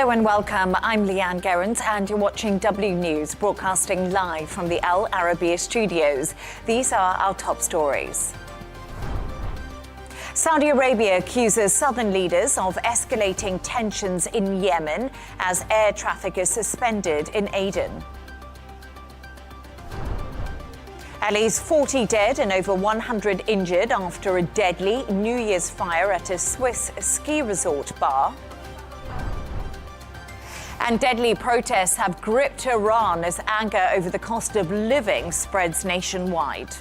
Hello and welcome. I'm Leigh-Ann Gerrans and you're watching W News, broadcasting live from the Al Arabiya studios. These are our top stories. Saudi Arabia accuses southern leaders of escalating tensions in Yemen as air traffic is suspended in Aden. At least 40 dead and over 100 injured after a deadly New Year's fire at a Swiss ski resort bar. And deadly protests have gripped Iran as anger over the cost of living spreads nationwide.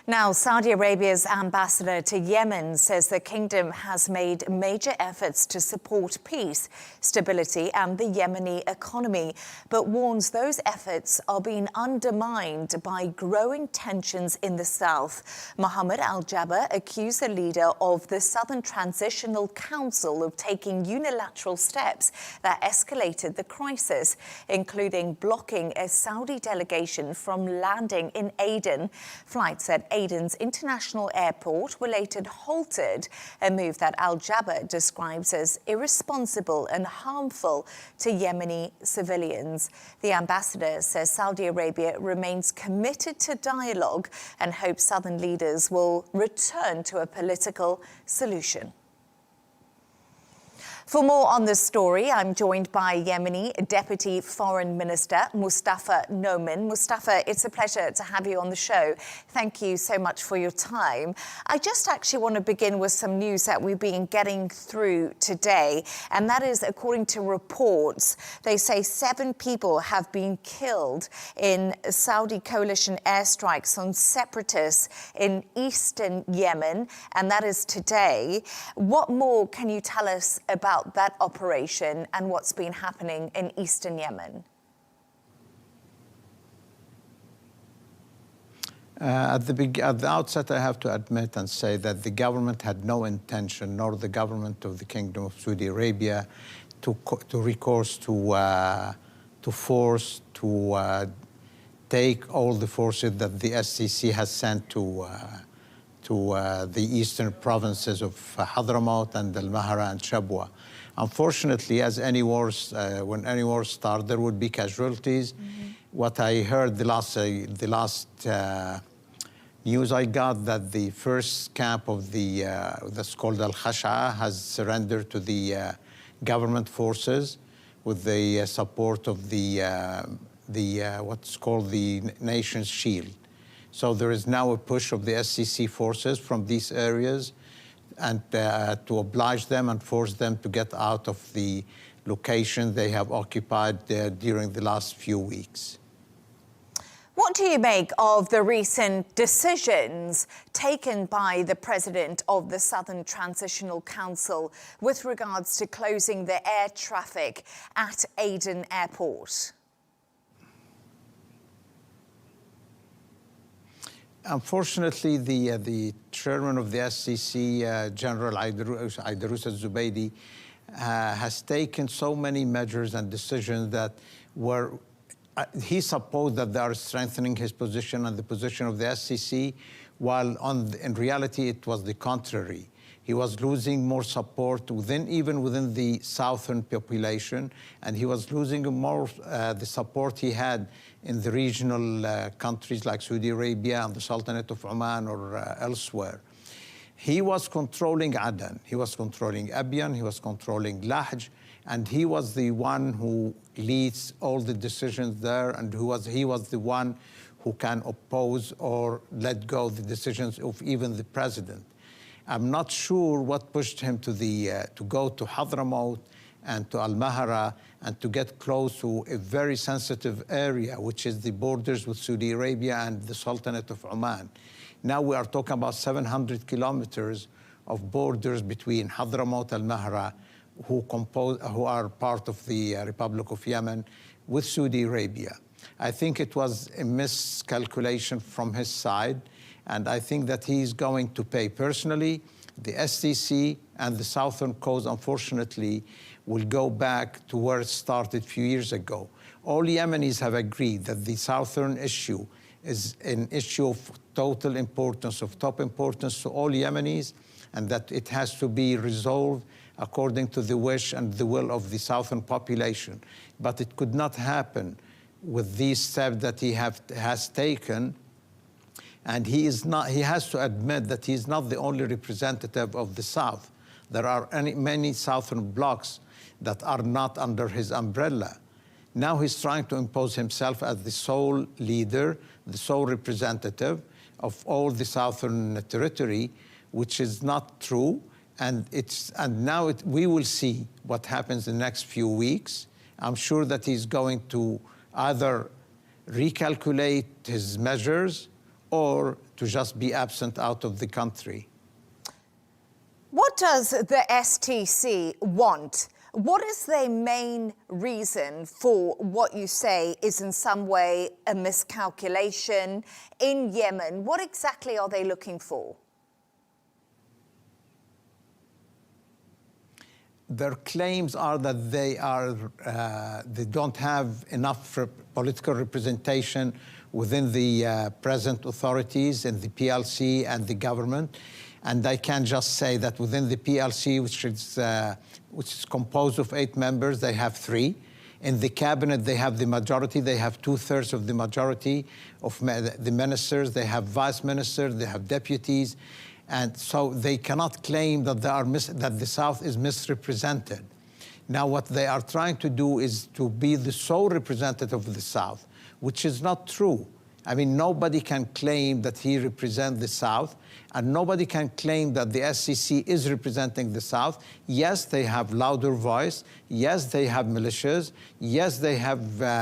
Now, Saudi Arabia's ambassador to Yemen says the kingdom has made major efforts to support peace, stability and the Yemeni economy, but warns those efforts are being undermined by growing tensions in the south. Mohammed al-Jaber accused the leader of the Southern Transitional Council of taking unilateral steps that escalated the crisis, including blocking a Saudi delegation from landing in Aden. Flights at Aden's international airport were later halted, a move that al-Jaber describes as irresponsible and harmful to Yemeni civilians. The ambassador says Saudi Arabia remains committed to dialogue and hopes southern leaders will return to a political solution. For more on this story, I'm joined by Yemeni Deputy Foreign Minister Mustapha Noman. Mustapha, it's a pleasure to have you on the show. Thank you so much for your time. I just actually want to begin with some news that we've been getting through today, and that is, according to reports, they say 7 people have been killed in Saudi coalition airstrikes on separatists in eastern Yemen, and that is today. What more can you tell us about that operation and what's been happening in eastern Yemen? At the outset, I have to admit and say that the government had no intention, nor the government of the Kingdom of Saudi Arabia, to recourse to force to take all the forces that the SCC has sent to the eastern provinces of Hadramaut and Al-Mahra and Shabwa. Unfortunately, as any wars, when any wars start, there would be casualties. What I heard the last news I got, that the first camp of that's called Al-Khasha'a has surrendered to the government forces with the support of the what's called the Nation's Shield. So there is now a push of the SCC forces from these areas and to oblige them and force them to get out of the location they have occupied during the last few weeks. What do you make of the recent decisions taken by the president of the Southern Transitional Council with regards to closing the air traffic at Aden Airport? Unfortunately, the chairman of the SCC, General Aidarus al-Zubaydi, has taken so many measures and decisions that were, he supposed that they are strengthening his position and the position of the SCC, while in reality it was the contrary. He was losing more support even within the southern population, and he was losing more the support he had in the regional countries like Saudi Arabia and the Sultanate of Oman or elsewhere. He was controlling Aden, he was controlling Abyan, he was controlling Lahj, and he was the one who leads all the decisions there, and he was the one who can oppose or let go the decisions of even the president. I'm not sure what pushed him to go to Hadramaut and to Al-Mahra and to get close to a very sensitive area, which is the borders with Saudi Arabia and the Sultanate of Oman. Now we are talking about 700 kilometers of borders between Hadramaut and Al-Mahra, who are part of the Republic of Yemen, with Saudi Arabia. I think it was a miscalculation from his side, and I think that he's going to pay personally. The SCC and the Southern Cause, unfortunately, will go back to where it started a few years ago. All Yemenis have agreed that the Southern issue is an issue of total importance, of top importance to all Yemenis, and that it has to be resolved according to the wish and the will of the southern population. But it could not happen with these steps that he has taken. And he has to admit that he is not the only representative of the South. There are many southern blocs that are not under his umbrella. Now he's trying to impose himself as the sole leader, the sole representative of all the southern territory, which is not true. And now we will see what happens in the next few weeks. I'm sure that he's going to either recalculate his measures or to just be absent out of the country. What does the STC want? What is their main reason for what you say is in some way a miscalculation in Yemen? What exactly are they looking for? Their claims are that they don't have enough political representation within the present authorities and the PLC and the government. And I can just say that within the PLC, which is composed of 8 members, they have 3. In the cabinet, they have the majority. They have 2/3 of the majority of the ministers. They have vice ministers. They have deputies. And so they cannot claim that that the South is misrepresented. Now, what they are trying to do is to be the sole representative of the South, which is not true. I mean, nobody can claim that he represents the South, and nobody can claim that the SCC is representing the South. Yes, they have louder voice. Yes, they have militias. Yes, they have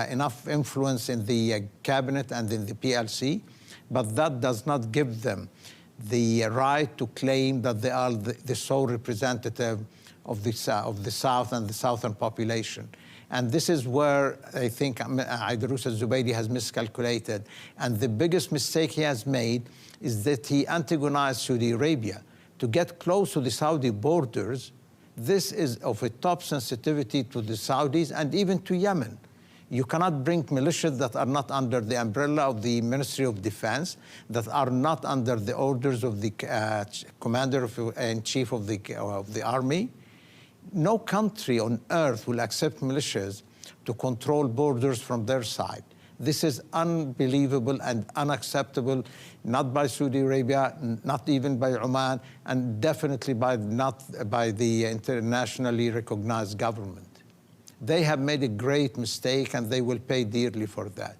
enough influence in the cabinet and in the PLC, but that does not give them the right to claim that they are the sole representative of the South and the southern population. And this is where I think Aidarus al-Zubaydi has miscalculated. And the biggest mistake he has made is that he antagonized Saudi Arabia. To get close to the Saudi borders, this is of a top sensitivity to the Saudis and even to Yemen. You cannot bring militias that are not under the umbrella of the Ministry of Defense, that are not under the orders of the Commander-in-Chief of the Army. No country on earth will accept militias to control borders from their side. This is unbelievable and unacceptable, not by Saudi Arabia, not even by Oman, and definitely not by the internationally recognized government. They have made a great mistake, and they will pay dearly for that.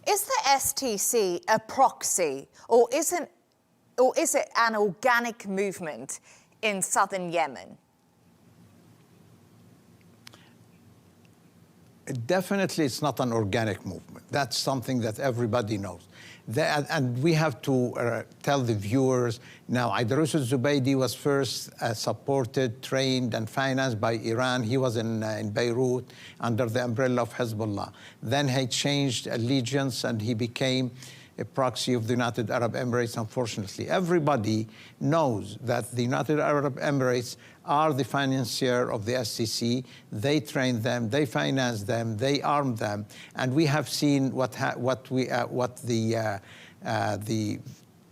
Is the STC a proxy, or is it an organic movement in southern Yemen? Definitely, it's not an organic movement. That's something that everybody knows. And we have to tell the viewers, now, Aidarus al-Zubaydi was first supported, trained, and financed by Iran. He was in Beirut under the umbrella of Hezbollah. Then he changed allegiance, and he became a proxy of the United Arab Emirates, unfortunately. Everybody knows that the United Arab Emirates are the financier of the SCC. They train them, they finance them, they arm them, and we have seen what the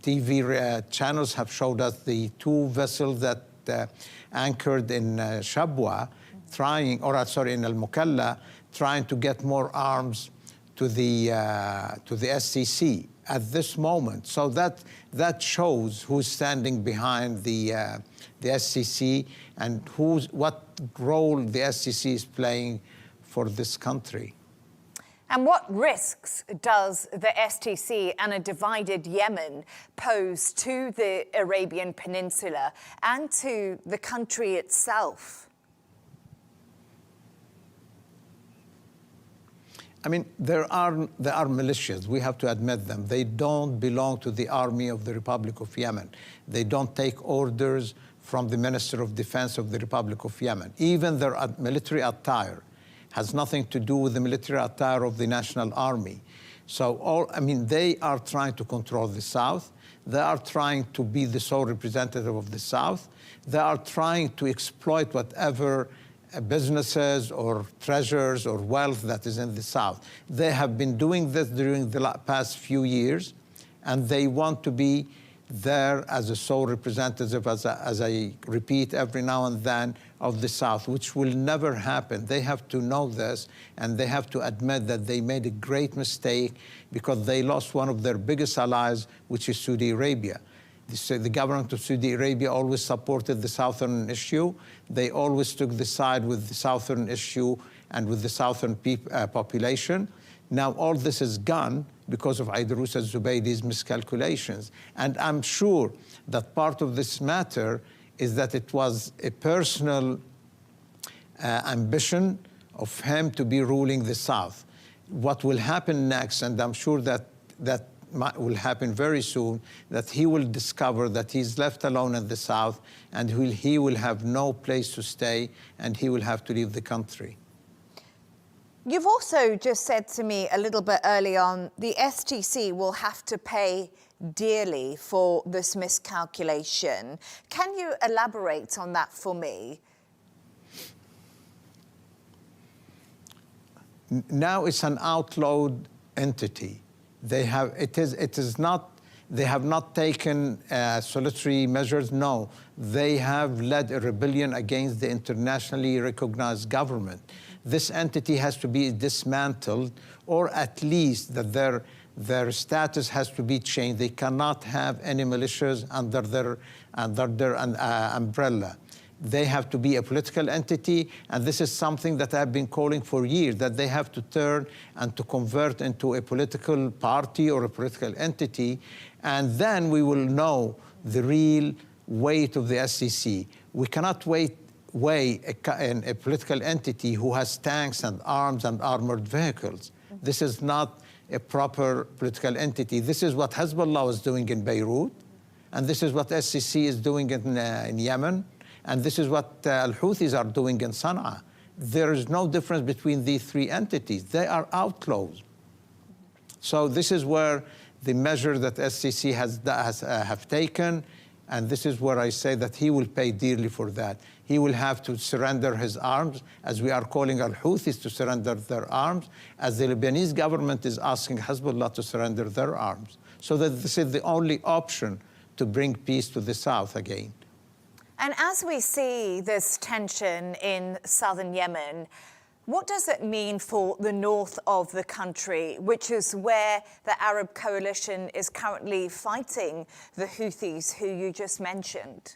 TV channels have showed us. The 2 vessels that anchored in Shabwa, in Al-Mukalla, trying to get more arms to the SCC at this moment. So that shows who's standing behind the SCC and what role the SCC is playing for this country. And what risks does the STC and a divided Yemen pose to the Arabian Peninsula and to the country itself? I mean, there are militias. We have to admit them. They don't belong to the army of the Republic of Yemen. They don't take orders from the Minister of Defense of the Republic of Yemen. Even their military attire has nothing to do with the military attire of the National Army. So, they are trying to control the South. They are trying to be the sole representative of the South. They are trying to exploit whatever businesses or treasures or wealth that is in the south. They have been doing this during the past few years, and they want to be there as a sole representative, as I repeat every now and then, of the South, which will never happen. They have to know this, and they have to admit that they made a great mistake because they lost one of their biggest allies, which is Saudi Arabia. The government of Saudi Arabia always supported the southern issue. They always took the side with the southern issue and with the southern population. Now all this is gone because of Aidarus al-Zubaydi's miscalculations. And I'm sure that part of this matter is that it was a personal ambition of him to be ruling the South. What will happen next, and I'm sure that will happen very soon, that he will discover that he's left alone in the South, and he will have no place to stay, and he will have to leave the country. You've also just said to me a little bit early on, the STC will have to pay dearly for this miscalculation. Can you elaborate on that for me? Now it's an outlawed entity. They have not taken solitary measures. No, they have led a rebellion against the internationally recognized government. This entity has to be dismantled, or at least that their status has to be changed. They cannot have any militias under their umbrella. They have to be a political entity, and this is something that I've been calling for years, that they have to turn and to convert into a political party or a political entity, and then we will know the real weight of the SCC. We cannot weigh a political entity who has tanks and arms and armored vehicles. This is not a proper political entity. This is what Hezbollah is doing in Beirut, and this is what SCC is doing in Yemen, and this is what al-Houthis are doing in Sana'a. There is no difference between these three entities. They are outlaws. So this is where the measure that SCC have taken, and this is where I say that he will pay dearly for that. He will have to surrender his arms, as we are calling al-Houthis to surrender their arms, as the Lebanese government is asking Hezbollah to surrender their arms. So that this is the only option to bring peace to the South again. And as we see this tension in southern Yemen, what does it mean for the north of the country, which is where the Arab coalition is currently fighting the Houthis, who you just mentioned?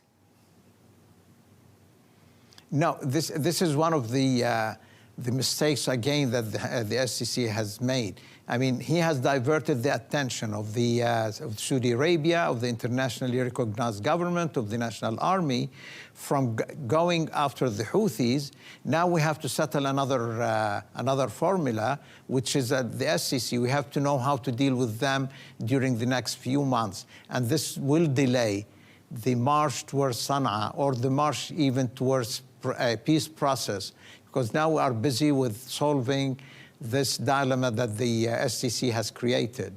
No, this is one of the mistakes, again, that the SCC has made. I mean, he has diverted the attention of of Saudi Arabia, of the internationally recognized government, of the National Army, from going after the Houthis. Now we have to settle another formula, which is the SCC. We have to know how to deal with them during the next few months. And this will delay the march towards Sana'a, or the march even towards a peace process, because now we are busy with solving this dilemma that the SCC has created.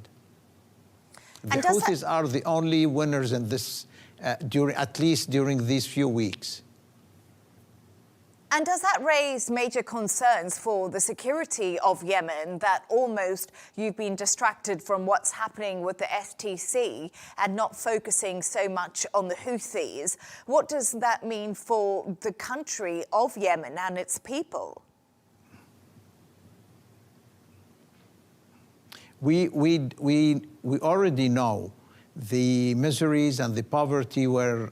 The Houthis are the only winners in this, at least during these few weeks. And does that raise major concerns for the security of Yemen, that almost you've been distracted from what's happening with the STC and not focusing so much on the Houthis? What does that mean for the country of Yemen and its people? We already know the miseries and the poverty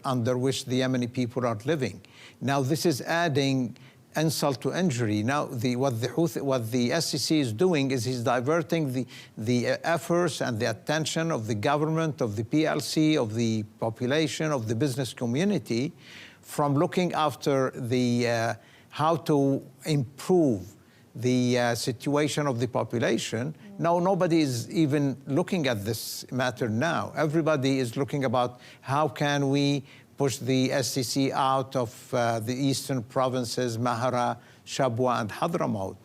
under which the Yemeni people are living. Now this is adding insult to injury. Now what the SCC is doing is he's diverting the efforts and the attention of the government, of the PLC, of the population, of the business community, from looking after how to improve the situation of the population. Now nobody is even looking at this matter now. Everybody is looking about how can we push the SCC out of the eastern provinces, Mahara, Shabwa, and Hadramaut.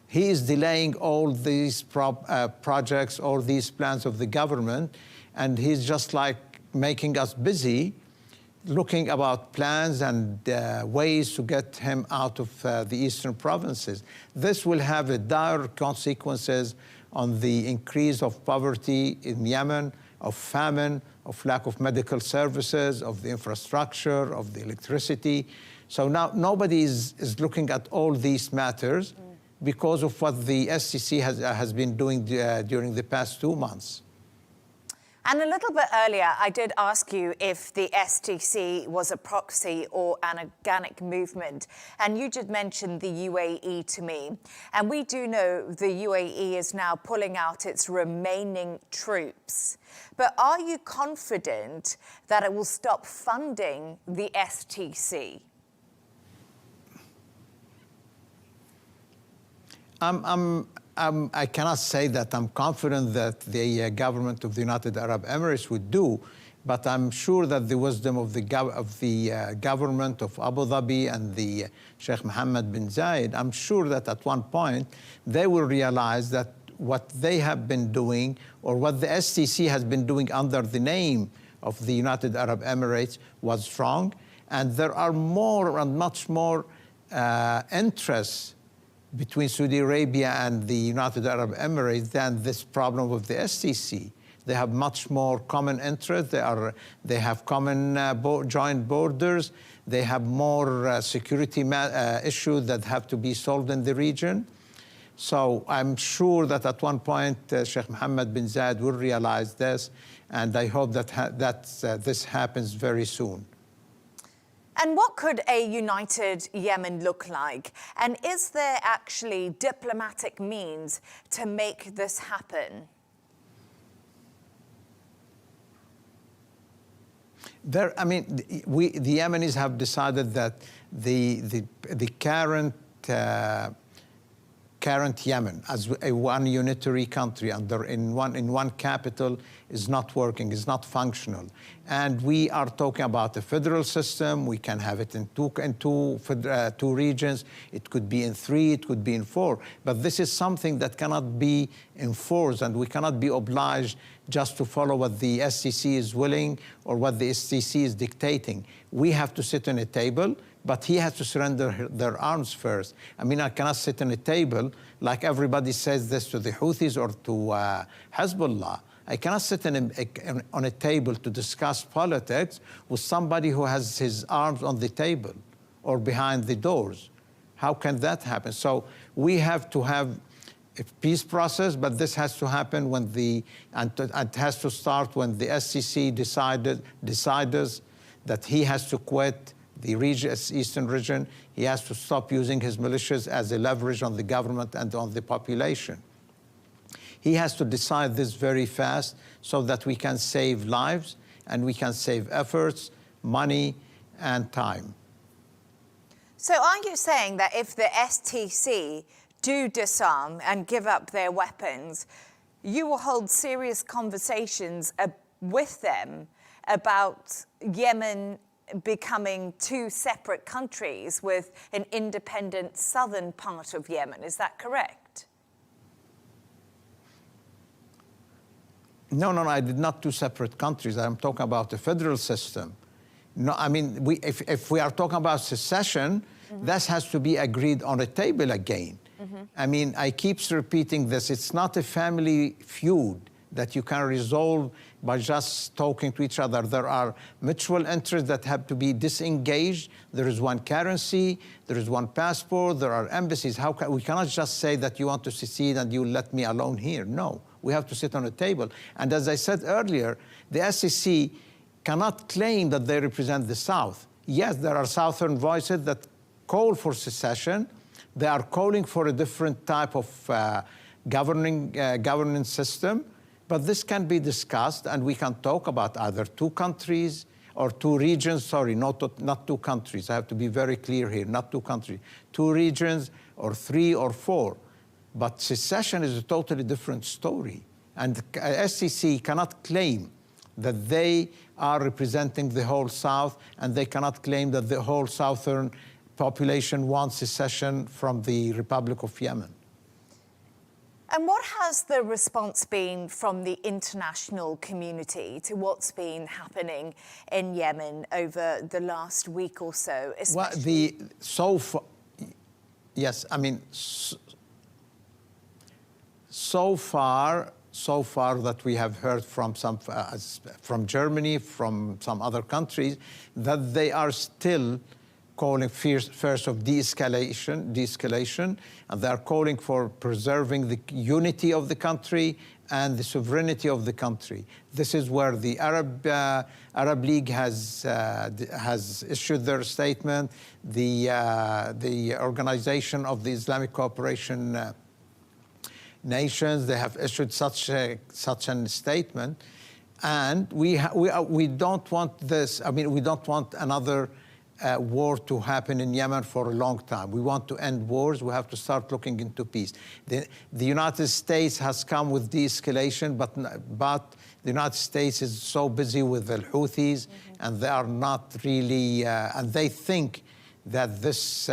He is delaying all these projects, all these plans of the government, and he's just like making us busy looking about plans and ways to get him out of the eastern provinces. This will have a dire consequences on the increase of poverty in Yemen, of famine, of lack of medical services, of the infrastructure, of the electricity. So now nobody is looking at all these matters because of what the SCC has been doing during the past 2 months. And a little bit earlier, I did ask you if the STC was a proxy or an organic movement. And you did mention the UAE to me. And we do know the UAE is now pulling out its remaining troops. But are you confident that it will stop funding the STC? I cannot say that I'm confident that the government of the United Arab Emirates would do, but I'm sure that the wisdom of the government of Abu Dhabi and the Sheikh Mohammed bin Zayed, I'm sure that at one point they will realize that what they have been doing or what the STC has been doing under the name of the United Arab Emirates was wrong, and there are more and much more interests between Saudi Arabia and the United Arab Emirates than this problem of the STC. They have much more common interests. They have common joint borders. They have more security issues that have to be solved in the region. So I'm sure that at one point Sheikh Mohammed bin Zayed will realize this, and I hope that this happens very soon. And what could a united Yemen look like? And is there actually diplomatic means to make this happen? The Yemenis have decided that the current Yemen as a one unitary country in one capital is not working, is not functional. And we are talking about a federal system. We can have it in two regions. It could be in 3, it could be in 4. But this is something that cannot be enforced, and we cannot be obliged just to follow what the SCC is willing or what the SCC is dictating. We have to sit on a table, but he has to surrender their arms first. I mean, I cannot sit on a table like everybody says this to the Houthis or to Hezbollah. I cannot sit on a table to discuss politics with somebody who has his arms on the table or behind the doors. How can that happen? So we have to have a peace process, but this has to happen when it has to start when the SCC decides that he has to quit the eastern region. He has to stop using his militias as a leverage on the government and on the population. He has to decide this very fast so that we can save lives and we can save efforts, money, and time. So are you saying that if the STC do disarm and give up their weapons, you will hold serious conversations with them about Yemen becoming 2 separate countries with an independent southern part of Yemen? Is that correct? No, I did not 2 separate countries. I'm talking about a federal system. No, I mean, if we are talking about secession, that has to be agreed on a table again. I mean, I keep repeating this. It's not a family feud that you can resolve by just talking to each other. There are mutual interests that have to be disengaged. There is one currency, there is one passport, there are embassies. We cannot just say that you want to secede and you let me alone here. No, we have to sit on a table. And as I said earlier, the SCC cannot claim that they represent the South. Yes, there are Southern voices that call for secession. They are calling for a different type of governance system. But this can be discussed, and we can talk about either 2 countries or 2 regions. Sorry, not 2 countries. I have to be very clear here, not 2 countries. 2 regions or 3 or 4. But secession is a totally different story. And the SCC cannot claim that they are representing the whole South, and they cannot claim that the whole Southern population wants secession from the Republic of Yemen. And what has the response been from the international community to what's been happening in Yemen over the last week or so? Well, yes, I mean, so far that we have heard from from Germany, from some other countries, that they are still calling first of de-escalation, and they are calling for preserving the unity of the country and the sovereignty of the country. This is where the Arab League has issued their statement. The Organization of the Islamic Cooperation Nations, they have issued such a statement, and we don't want this. I mean, we don't want another war to happen in Yemen for a long time. We want to end wars. We have to start looking into peace. The United States has come with de-escalation, but the United States is so busy with the Houthis, and they are not really, and they think that this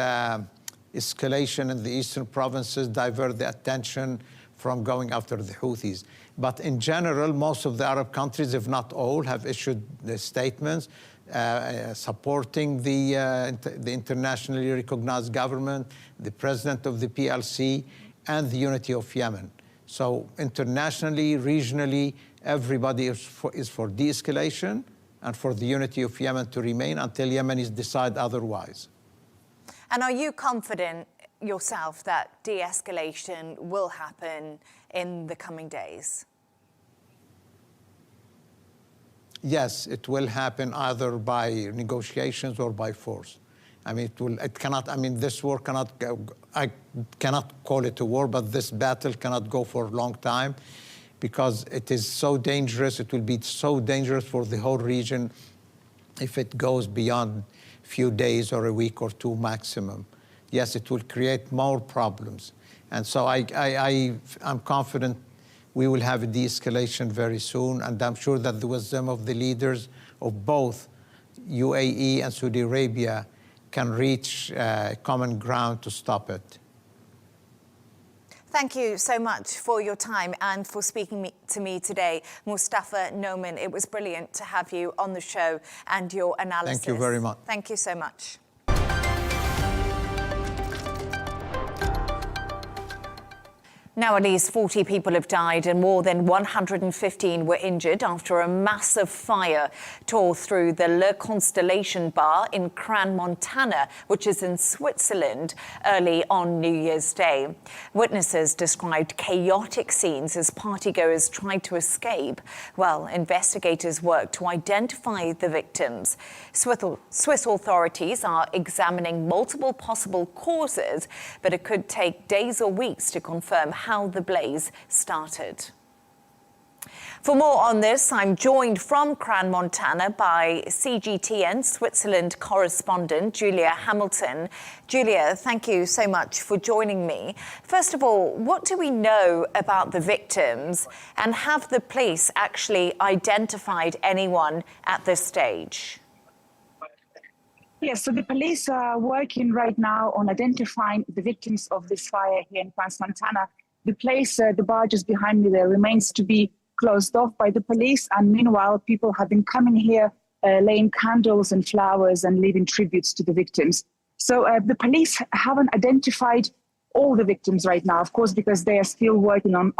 escalation in the eastern provinces divert the attention from going after the Houthis. But in general, most of the Arab countries, if not all, have issued the statements supporting the internationally recognized government, the president of the PLC, and the unity of Yemen. So internationally, regionally, everybody is for de-escalation and for the unity of Yemen to remain until Yemenis decide otherwise. And are you confident yourself that de-escalation will happen in the coming days? Yes, it will happen either by negotiations or by force. I mean, it cannot, I mean, this war cannot go, I cannot call it a war, but this battle cannot go for a long time because it is so dangerous. It will be so dangerous for the whole region if it goes beyond a few days or a week or two maximum. Yes, it will create more problems. And so I'm confident we will have a de-escalation very soon, and I'm sure that the wisdom of the leaders of both UAE and Saudi Arabia can reach common ground to stop it. Thank you so much for your time and for speaking to me today, Mustapha Noman. It was brilliant to have you on the show and your analysis. Thank you very much. Thank you so much. Now, at least 40 people have died and more than 115 were injured after a massive fire tore through the Le Constellation bar in Crans-Montana, which is in Switzerland, early on New Year's Day. Witnesses described chaotic scenes as partygoers tried to escape, while investigators worked to identify the victims. Swiss authorities are examining multiple possible causes, but it could take days or weeks to confirm how the blaze started. For more on this, I'm joined from Crans-Montana by CGTN Switzerland correspondent Julia Hamilton. Julia, thank you so much for joining me. First of all, what do we know about the victims, and have the police actually identified anyone at this stage? Yes, so the police are working right now on identifying the victims of this fire here in Crans-Montana. The place, the bar just behind me there, remains to be closed off by the police. And meanwhile, people have been coming here, laying candles and flowers and leaving tributes to the victims. So the police haven't identified all the victims right now, of course, because they are still working on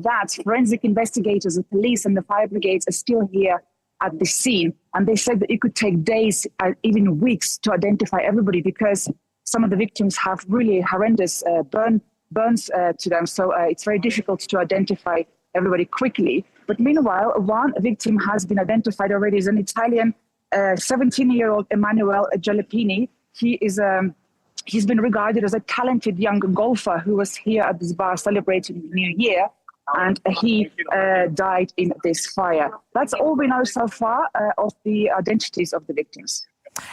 that. Forensic investigators, the police and the fire brigades are still here at the scene. And they said that it could take days, even weeks, to identify everybody because some of the victims have really horrendous burns to them. So it's very difficult to identify everybody quickly. But meanwhile, one victim has been identified already as an Italian 17-year-old Emanuele Giallepini. He's been regarded as a talented young golfer who was here at this bar celebrating the New Year, and he died in this fire. That's all we know so far of the identities of the victims.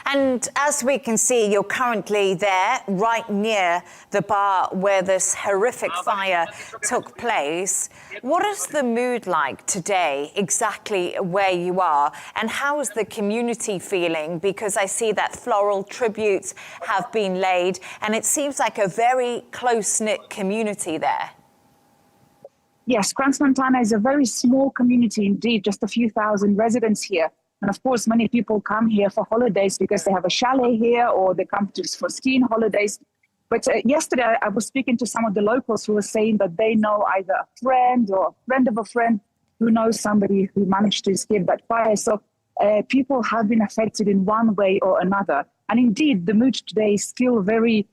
And as we can see, you're currently there, right near the bar where this horrific fire took place. What is the mood like today, exactly where you are? And how is the community feeling? Because I see that floral tributes have been laid, and it seems like a very close-knit community there. Yes, Crans-Montana is a very small community indeed, just a few thousand residents here. And of course, many people come here for holidays because they have a chalet here or they come for skiing holidays. But yesterday, I was speaking to some of the locals who were saying that they know either a friend or a friend of a friend who knows somebody who managed to escape that fire. So people have been affected in one way or another. And indeed, the mood today is still very,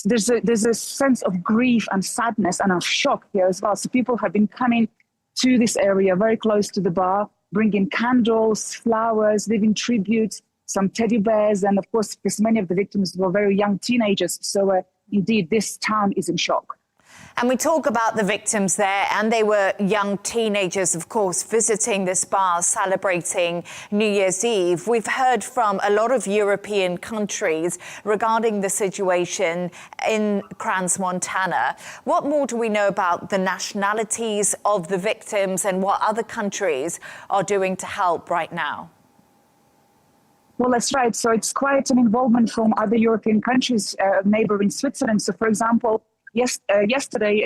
there's a sense of grief and sadness and of shock here as well. So people have been coming to this area very close to the bar, bringing candles, flowers, leaving tributes, some teddy bears. And of course, because many of the victims were very young teenagers. So indeed, this town is in shock. And we talk about the victims there, and they were young teenagers, of course, visiting this bar, celebrating New Year's Eve. We've heard from a lot of European countries regarding the situation in Crans-Montana. What more do we know about the nationalities of the victims and what other countries are doing to help right now? Well, that's right. So it's quite an involvement from other European countries, neighboring Switzerland. So, for example, yesterday,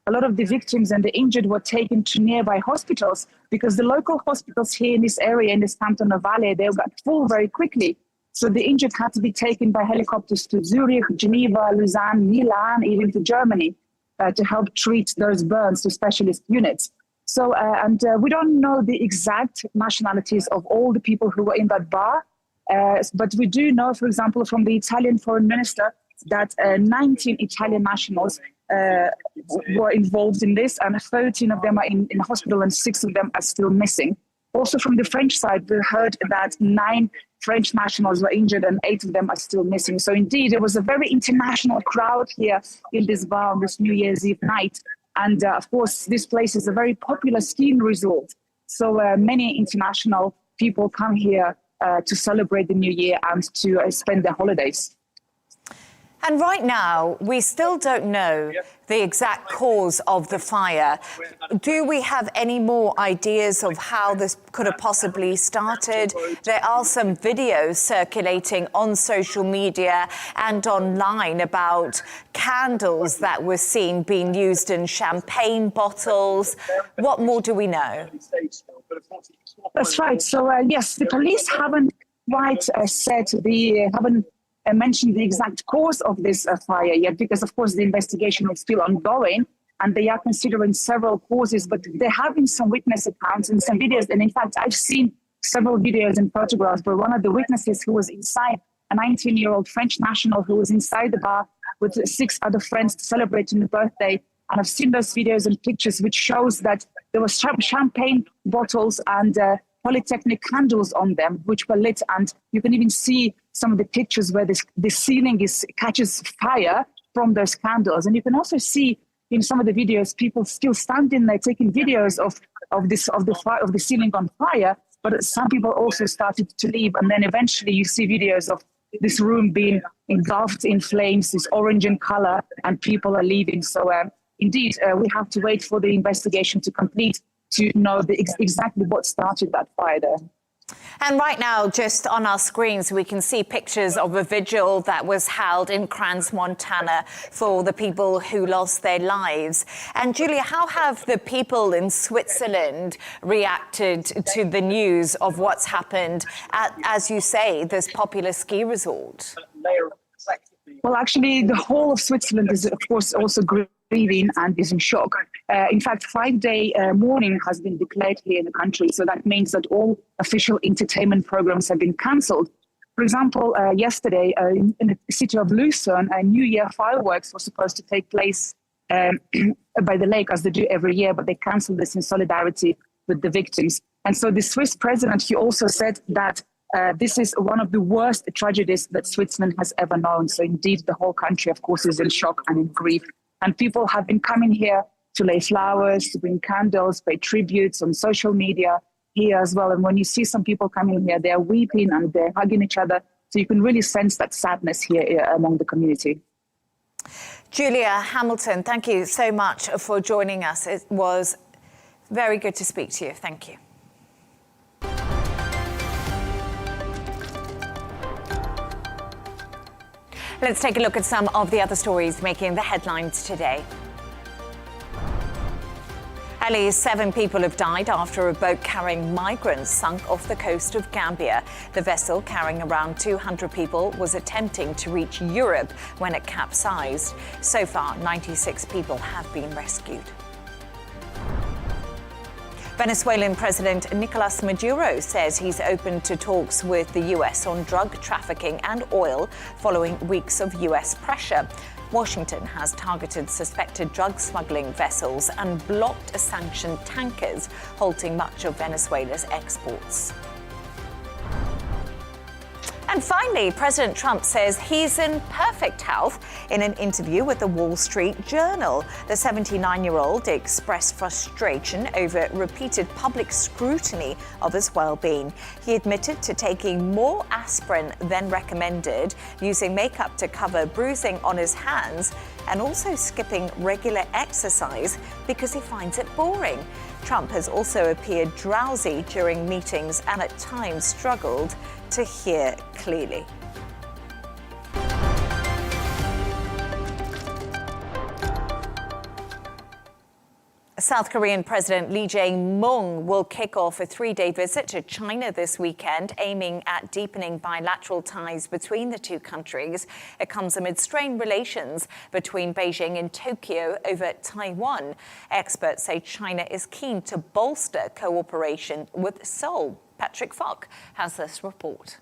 a lot of the victims and the injured were taken to nearby hospitals because the local hospitals here in this area, in this canton of Valais, they got full very quickly. So the injured had to be taken by helicopters to Zurich, Geneva, Lausanne, Milan, even to Germany to help treat those burns to specialist units. So, we don't know the exact nationalities of all the people who were in that bar, but we do know, for example, from the Italian foreign minister, that 19 Italian nationals were involved in this, and 13 of them are in hospital and 6 of them are still missing. Also from the French side, we heard that 9 French nationals were injured and 8 of them are still missing. So indeed, there was a very international crowd here in this bar on this New Year's Eve night. And of course, this place is a very popular skiing resort. So many international people come here to celebrate the New Year and to spend their holidays. And right now, we still don't know the exact cause of the fire. Do we have any more ideas of how this could have possibly started? There are some videos circulating on social media and online about candles that were seen being used in champagne bottles. What more do we know? That's right. So, yes, the police haven't quite haven't mentioned the exact cause of this fire yet, because of course the investigation is still ongoing and they are considering several causes, but there have been some witness accounts and some videos. And in fact, I've seen several videos and photographs where one of the witnesses who was inside, a 19-year-old French national who was inside the bar with 6 other friends celebrating the birthday. And I've seen those videos and pictures which shows that there was champagne bottles and polytechnic candles on them, which were lit. And you can even see some of the pictures where the ceiling catches fire from those candles. And you can also see in some of the videos, people still standing there taking videos of the ceiling on fire. But some people also started to leave. And then eventually you see videos of this room being engulfed in flames, this orange in color, and people are leaving. So indeed, we have to wait for the investigation to complete to know exactly what started that fire there. And right now, just on our screens, we can see pictures of a vigil that was held in Crans-Montana for the people who lost their lives. And Julia, how have the people in Switzerland reacted to the news of what's happened at, as you say, this popular ski resort? Well, actually, the whole of Switzerland is, of course, also grieving and is in shock. In fact, 5-day mourning has been declared here in the country. So that means that all official entertainment programs have been cancelled. For example, yesterday in the city of Lucerne, New Year fireworks were supposed to take place by the lake, as they do every year, but they cancelled this in solidarity with the victims. And so the Swiss president, he also said that this is one of the worst tragedies that Switzerland has ever known. So indeed, the whole country, of course, is in shock and in grief. And people have been coming here to lay flowers, to bring candles, pay tributes on social media here as well. And when you see some people coming here, they're weeping and they're hugging each other. So you can really sense that sadness here among the community. Julia Hamilton, thank you so much for joining us. It was very good to speak to you. Thank you. Let's take a look at some of the other stories making the headlines today. At least 7 people have died after a boat carrying migrants sunk off the coast of Gambia. The vessel, carrying around 200 people, was attempting to reach Europe when it capsized. So far, 96 people have been rescued. Venezuelan President Nicolas Maduro says he's open to talks with the U.S. on drug trafficking and oil following weeks of U.S. pressure. Washington has targeted suspected drug smuggling vessels and blocked sanctioned tankers, halting much of Venezuela's exports. And finally, President Trump says he's in perfect health. In an interview with the Wall Street Journal, the 79-year-old expressed frustration over repeated public scrutiny of his well-being. He admitted to taking more aspirin than recommended, using makeup to cover bruising on his hands, and also skipping regular exercise because he finds it boring. Trump has also appeared drowsy during meetings and at times struggled to hear clearly. South Korean President Lee Jae-myung will kick off a 3-day visit to China this weekend, aiming at deepening bilateral ties between the two countries. It comes amid strained relations between Beijing and Tokyo over Taiwan. Experts say China is keen to bolster cooperation with Seoul. Patrick Falk has this report.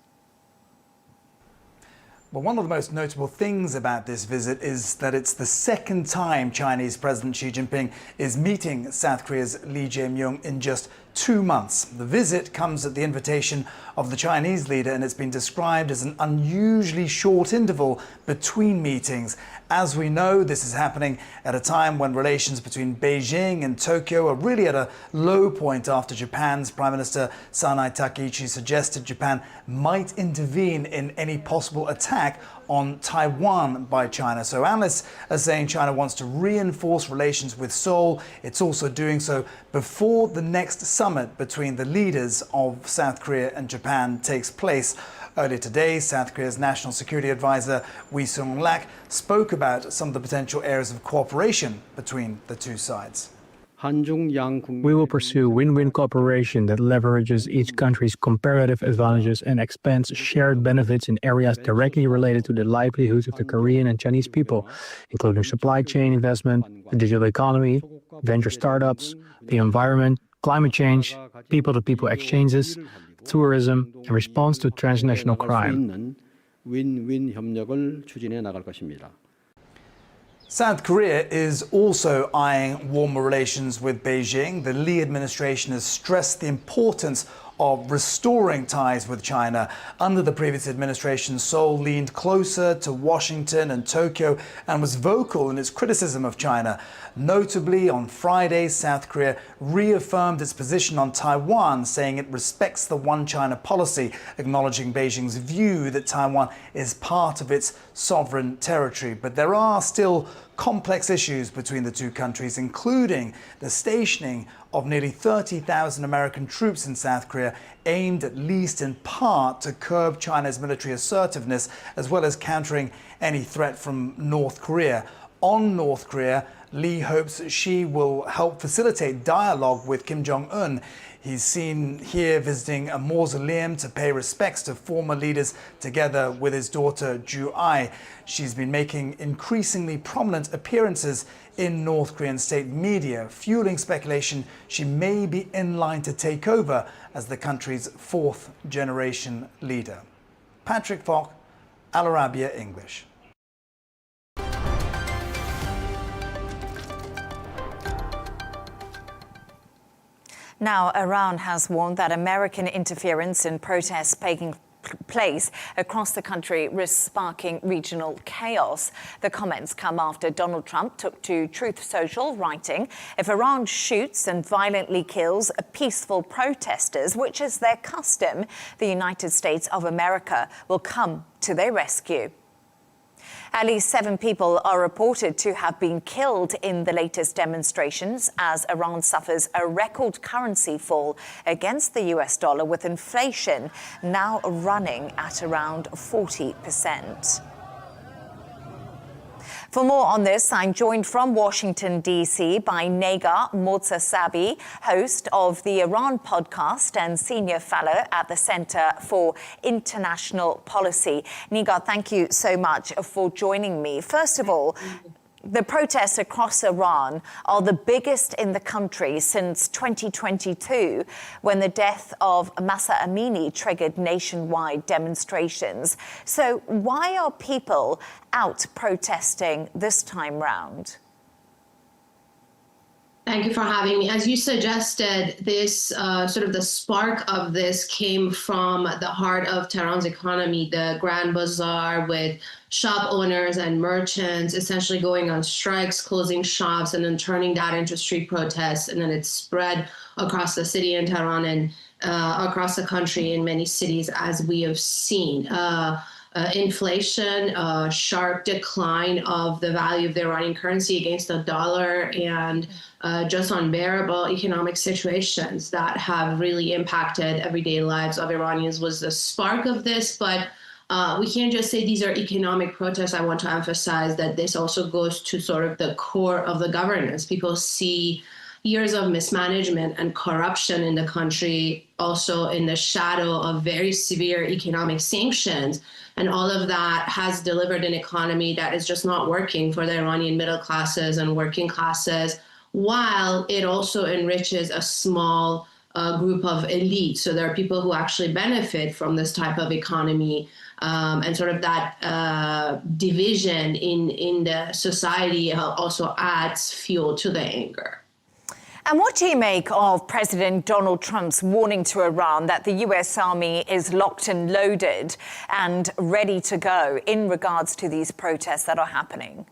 Well, one of the most notable things about this visit is that it's the second time Chinese President Xi Jinping is meeting South Korea's Lee Jae-myung in just 2 months. The visit comes at the invitation of the Chinese leader, and it's been described as an unusually short interval between meetings. As we know, this is happening at a time when relations between Beijing and Tokyo are really at a low point after Japan's Prime Minister Sanai Takaichi suggested Japan might intervene in any possible attack on Taiwan by China. So analysts are saying China wants to reinforce relations with Seoul. It's also doing so before the next summit between the leaders of South Korea and Japan takes place. Earlier today, South Korea's National Security Advisor Wee Sung-lak spoke about some of the potential areas of cooperation between the two sides. We will pursue win-win cooperation that leverages each country's comparative advantages and expands shared benefits in areas directly related to the livelihoods of the Korean and Chinese people, including supply chain investment, the digital economy, venture startups, the environment, climate change, people-to-people exchanges, tourism, and response to transnational crime. South Korea is also eyeing warmer relations with Beijing. The Lee administration has stressed the importance of restoring ties with China. Under the previous administration, Seoul leaned closer to Washington and Tokyo and was vocal in its criticism of China. Notably, on Friday, South Korea reaffirmed its position on Taiwan, saying it respects the One China policy, acknowledging Beijing's view that Taiwan is part of its sovereign territory. But there are still complex issues between the two countries, including the stationing of nearly 30,000 American troops in South Korea, aimed at least in part to curb China's military assertiveness, as well as countering any threat from North Korea. On North Korea, Lee hopes Xi will help facilitate dialogue with Kim Jong-un. He's seen here visiting a mausoleum to pay respects to former leaders together with his daughter Ju Ai. She's been making increasingly prominent appearances in North Korean state media, fueling speculation she may be in line to take over as the country's 4th generation leader. Patrick Falk, Al Arabiya English. Now, Iran has warned that American interference in protests taking place across the country risks sparking regional chaos. The comments come after Donald Trump took to Truth Social, writing, "If Iran shoots and violently kills peaceful protesters, which is their custom, the United States of America will come to their rescue." At least 7 people are reported to have been killed in the latest demonstrations as Iran suffers a record currency fall against the US dollar, with inflation now running at around 40%. For more on this, I'm joined from Washington, D.C. by Negar Mortazavi, host of the Iran podcast and senior fellow at the Center for International Policy. Negar, thank you so much for joining me. First of all, the protests across Iran are the biggest in the country since 2022, when the death of Mahsa Amini triggered nationwide demonstrations. So why are people out protesting this time round? Thank you for having me. As you suggested, this sort of the spark of this came from the heart of Tehran's economy, the Grand Bazaar, with shop owners and merchants essentially going on strikes, closing shops, and then turning that into street protests. And then it spread across the city in Tehran and across the country in many cities, as we have seen. Inflation, sharp decline of the value of the Iranian currency against the dollar, and just unbearable economic situations that have really impacted everyday lives of Iranians was the spark of this. But we can't just say these are economic protests. I want to emphasize that this also goes to sort of the core of the governance. People see years of mismanagement and corruption in the country, also in the shadow of very severe economic sanctions. And all of that has delivered an economy that is just not working for the Iranian middle classes and working classes, while it also enriches a small group of elite. So there are people who actually benefit from this type of economy, and sort of that division in the society also adds fuel to the anger. And what do you make of President Donald Trump's warning to Iran that the US Army is locked and loaded and ready to go in regards to these protests that are happening?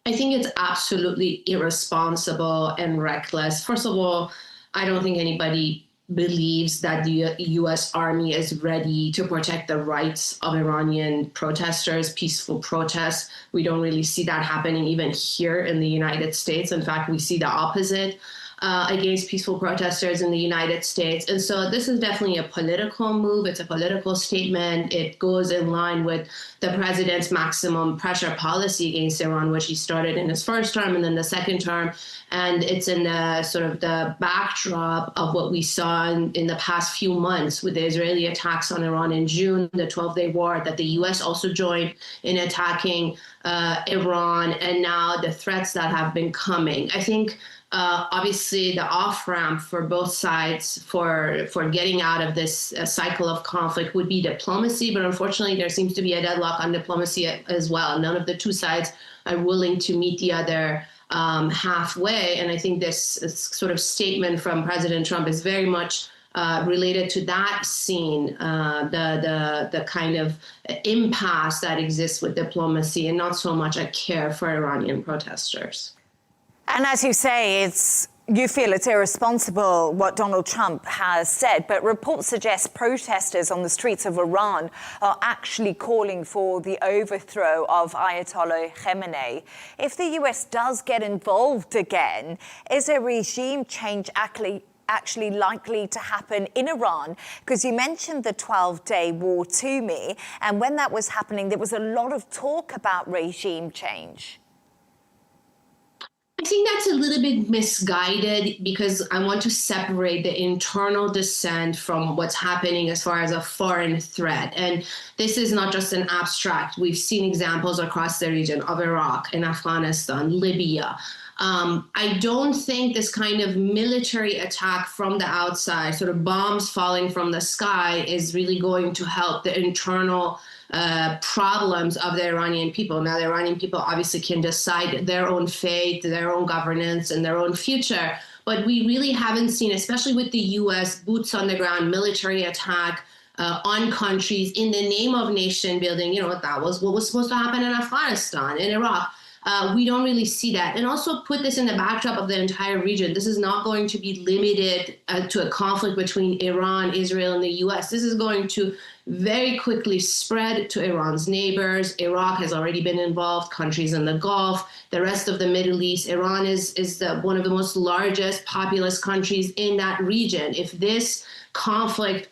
I think it's absolutely irresponsible and reckless. First of all, I don't think anybody believes that the U.S. Army is ready to protect the rights of Iranian protesters, peaceful protests. We don't really see that happening even here in the United States. In fact, we see the opposite against peaceful protesters in the United States. And so this is definitely a political move. It's a political statement. It goes in line with the president's maximum pressure policy against Iran, which he started in his first term and then the second term. And it's in the sort of the backdrop of what we saw in the past few months with the Israeli attacks on Iran in June, the 12-day war that the U.S. also joined in attacking Iran, and now the threats that have been coming. I think obviously the off-ramp for both sides for getting out of this cycle of conflict would be diplomacy, but unfortunately there seems to be a deadlock on diplomacy as well. None of the two sides are willing to meet the other halfway, and I think this sort of statement from President Trump is very much related to that scene, the kind of impasse that exists with diplomacy and not so much a care for Iranian protesters. And as you say, you feel it's irresponsible what Donald Trump has said, but reports suggest protesters on the streets of Iran are actually calling for the overthrow of Ayatollah Khamenei. If the US does get involved again, is a regime change actually likely to happen in Iran? Because you mentioned the 12-day war to me, and when that was happening, there was a lot of talk about regime change. I think that's a little bit misguided, because I want to separate the internal dissent from what's happening as far as a foreign threat. And this is not just an abstract. We've seen examples across the region of Iraq and Afghanistan, Libya. I don't think this kind of military attack from the outside, sort of bombs falling from the sky, is really going to help the internal problems of the Iranian people. Now, the Iranian people obviously can decide their own fate, their own governance, and their own future. But we really haven't seen, especially with the U.S. boots on the ground military attack on countries in the name of nation building. You know, that was what was supposed to happen in Afghanistan, in Iraq. We don't really see that. And also put this in the backdrop of the entire region. This is not going to be limited to a conflict between Iran, Israel, and the U.S. This is going to very quickly spread to Iran's neighbors. Iraq has already been involved, countries in the Gulf, the rest of the Middle East. Iran is one of the most largest populous countries in that region. If this conflict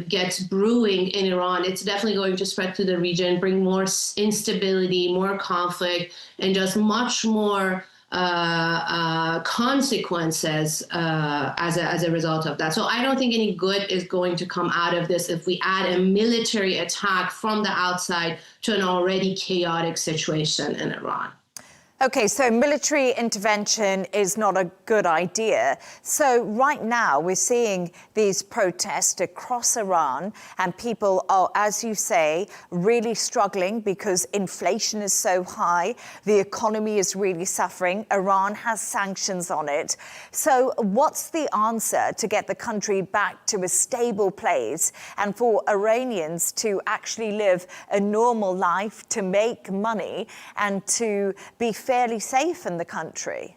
gets brewing in Iran, it's definitely going to spread to the region, bring more instability, more conflict, and just much more consequences as a result of that. So I don't think any good is going to come out of this if we add a military attack from the outside to an already chaotic situation in Iran. Okay, so military intervention is not a good idea. So right now we're seeing these protests across Iran, and people are, as you say, really struggling because inflation is so high. The economy is really suffering. Iran has sanctions on it. So what's the answer to get the country back to a stable place and for Iranians to actually live a normal life, to make money and to be fairly safe in the country?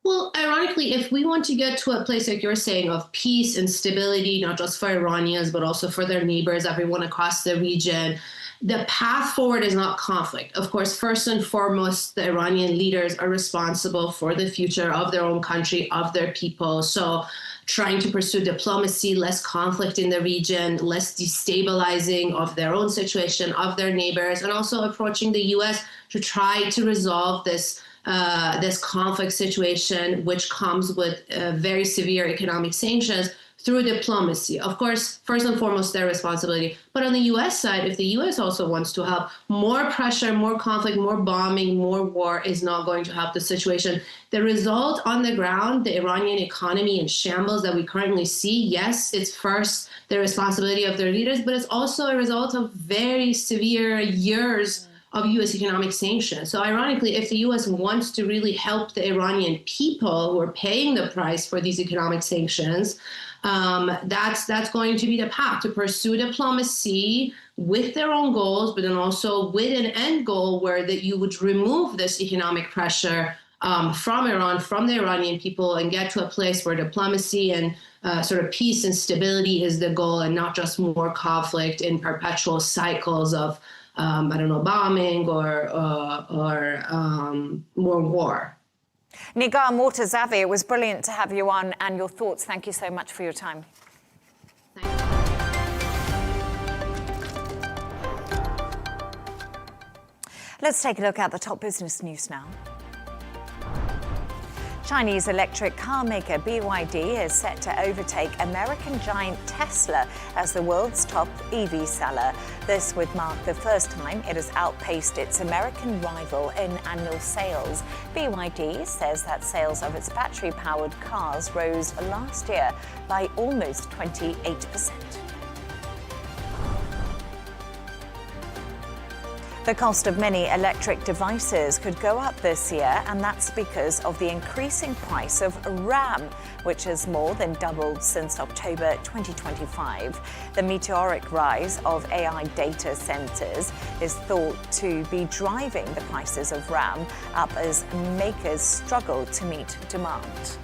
Well, ironically, if we want to get to a place, like you're saying, of peace and stability, not just for Iranians, but also for their neighbors, everyone across the region, the path forward is not conflict. Of course, first and foremost, the Iranian leaders are responsible for the future of their own country, of their people. So trying to pursue diplomacy, less conflict in the region, less destabilizing of their own situation, of their neighbors, and also approaching the U.S. to try to resolve this conflict situation, which comes with very severe economic sanctions, through diplomacy. Of course, first and foremost, their responsibility. But on the U.S. side, if the U.S. also wants to help, more pressure, more conflict, more bombing, more war is not going to help the situation. The result on the ground, the Iranian economy in shambles that we currently see, yes, it's first the responsibility of their leaders, but it's also a result of very severe years of U.S. economic sanctions. So ironically, if the U.S. wants to really help the Iranian people who are paying the price for these economic sanctions, that's going to be the path, to pursue diplomacy with their own goals, but then also with an end goal where that you would remove this economic pressure from Iran, from the Iranian people, and get to a place where diplomacy and sort of peace and stability is the goal, and not just more conflict in perpetual cycles of bombing or more war. Negar Mortazavi, it was brilliant to have you on, and your thoughts. Thank you so much for your time. Let's take a look at the top business news now. Chinese electric car maker BYD is set to overtake American giant Tesla as the world's top EV seller. This would mark the first time it has outpaced its American rival in annual sales. BYD says that sales of its battery-powered cars rose last year by almost 28%. The cost of many electric devices could go up this year, and that's because of the increasing price of RAM, which has more than doubled since October 2025. The meteoric rise of AI data centers is thought to be driving the prices of RAM up as makers struggle to meet demand.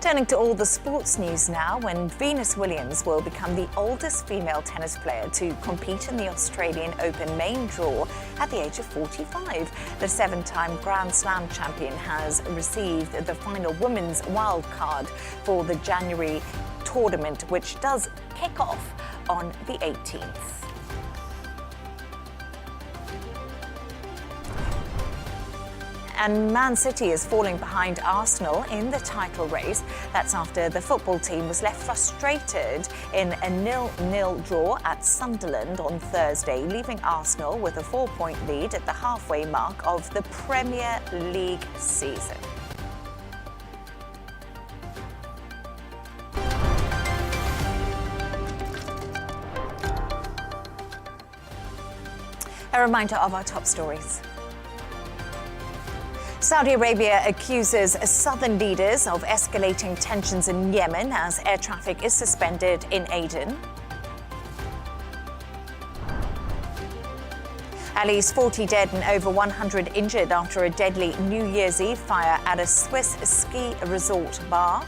Turning to all the sports news now, when Venus Williams will become the oldest female tennis player to compete in the Australian Open main draw at the age of 45. The seven-time Grand Slam champion has received the final women's wild card for the January tournament, which does kick off on the 18th. And Man City is falling behind Arsenal in the title race. That's after the football team was left frustrated in a 0-0 draw at Sunderland on Thursday, leaving Arsenal with a 4-point lead at the halfway mark of the Premier League season. A reminder of our top stories. Saudi Arabia accuses southern leaders of escalating tensions in Yemen as air traffic is suspended in Aden. At least 40 dead and over 100 injured after a deadly New Year's Eve fire at a Swiss ski resort bar.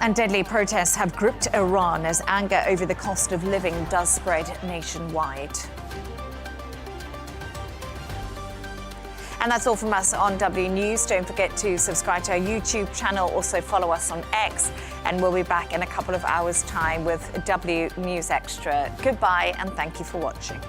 And deadly protests have gripped Iran as anger over the cost of living does spread nationwide. And that's all from us on W News. Don't forget to subscribe to our YouTube channel. Also follow us on X. And we'll be back in a couple of hours' time with W News Extra. Goodbye and thank you for watching.